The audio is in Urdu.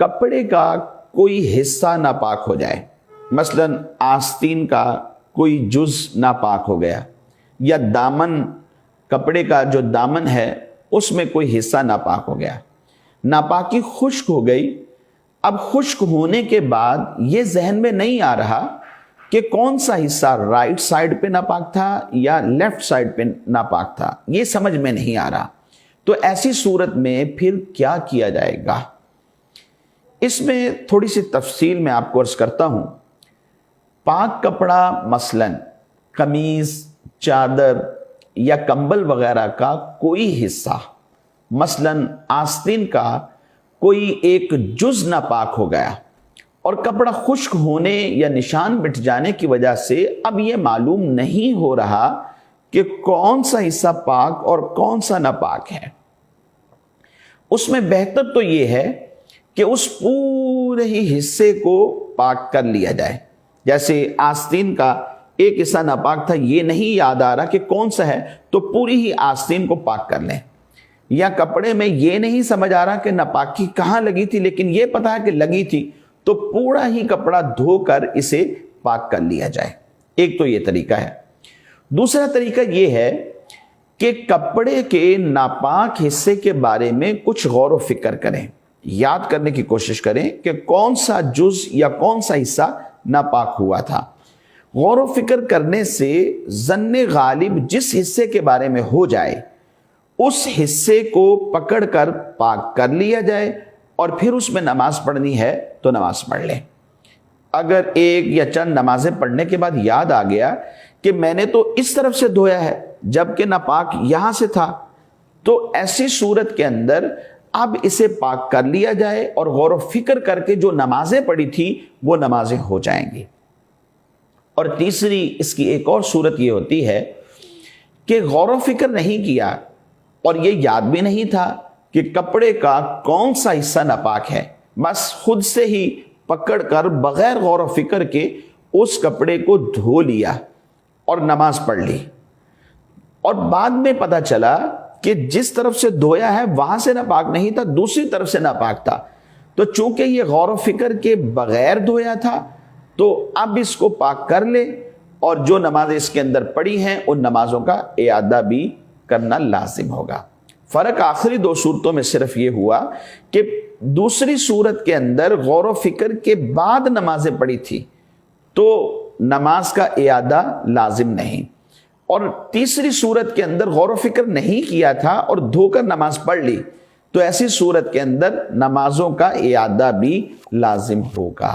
کپڑے کا کوئی حصہ ناپاک ہو جائے، مثلا آستین کا کوئی جز ناپاک ہو گیا، یا دامن، کپڑے کا جو دامن ہے اس میں کوئی حصہ ناپاک ہو گیا، ناپاکی خشک ہو گئی۔ اب خشک ہونے کے بعد یہ ذہن میں نہیں آ رہا کہ کون سا حصہ رائٹ سائڈ پہ ناپاک تھا یا لیفٹ سائڈ پہ ناپاک تھا، یہ سمجھ میں نہیں آ رہا، تو ایسی صورت میں پھر کیا کیا جائے گا؟ اس میں تھوڑی سی تفصیل میں آپ کو عرض کرتا ہوں۔ پاک کپڑا مثلا قمیض، چادر یا کمبل وغیرہ کا کوئی حصہ، مثلا آستین کا کوئی ایک جز ناپاک ہو گیا اور کپڑا خشک ہونے یا نشان مٹ جانے کی وجہ سے اب یہ معلوم نہیں ہو رہا کہ کون سا حصہ پاک اور کون سا ناپاک ہے، اس میں بہتر تو یہ ہے کہ اس پورے ہی حصے کو پاک کر لیا جائے۔ جیسے آستین کا ایک حصہ ناپاک تھا، یہ نہیں یاد آ رہا کہ کون سا ہے، تو پوری ہی آستین کو پاک کر لیں۔ یا کپڑے میں یہ نہیں سمجھ آ رہا کہ ناپاکی کہاں لگی تھی، لیکن یہ پتا ہے کہ لگی تھی، تو پورا ہی کپڑا دھو کر اسے پاک کر لیا جائے۔ ایک تو یہ طریقہ ہے۔ دوسرا طریقہ یہ ہے کہ کپڑے کے ناپاک حصے کے بارے میں کچھ غور و فکر کریں، یاد کرنے کی کوشش کریں کہ کون سا جز یا کون سا حصہ ناپاک ہوا تھا۔ غور و فکر کرنے سے ظن غالب جس حصے کے بارے میں ہو جائے اس حصے کو پکڑ کر پاک کر لیا جائے، اور پھر اس میں نماز پڑھنی ہے تو نماز پڑھ لیں۔ اگر ایک یا چند نمازیں پڑھنے کے بعد یاد آ گیا کہ میں نے تو اس طرف سے دھویا ہے جبکہ ناپاک یہاں سے تھا، تو ایسی صورت کے اندر اب اسے پاک کر لیا جائے اور غور و فکر کر کے جو نمازیں پڑھی تھی وہ نمازیں ہو جائیں گی۔ اور تیسری اس کی ایک اور صورت یہ ہوتی ہے کہ غور و فکر نہیں کیا اور یہ یاد بھی نہیں تھا کہ کپڑے کا کون سا حصہ ناپاک ہے، بس خود سے ہی پکڑ کر بغیر غور و فکر کے اس کپڑے کو دھو لیا اور نماز پڑھ لی، اور بعد میں پتہ چلا کہ جس طرف سے دھویا ہے وہاں سے ناپاک نہیں تھا، دوسری طرف سے ناپاک تھا، تو چونکہ یہ غور و فکر کے بغیر دھویا تھا تو اب اس کو پاک کر لے، اور جو نمازیں اس کے اندر پڑھی ہیں ان نمازوں کا اعادہ بھی کرنا لازم ہوگا۔ فرق آخری دو صورتوں میں صرف یہ ہوا کہ دوسری صورت کے اندر غور و فکر کے بعد نمازیں پڑھی تھی تو نماز کا اعادہ لازم نہیں، اور تیسری صورت کے اندر غور و فکر نہیں کیا تھا اور دھو کر نماز پڑھ لی، تو ایسی صورت کے اندر نمازوں کا اعادہ بھی لازم ہوگا۔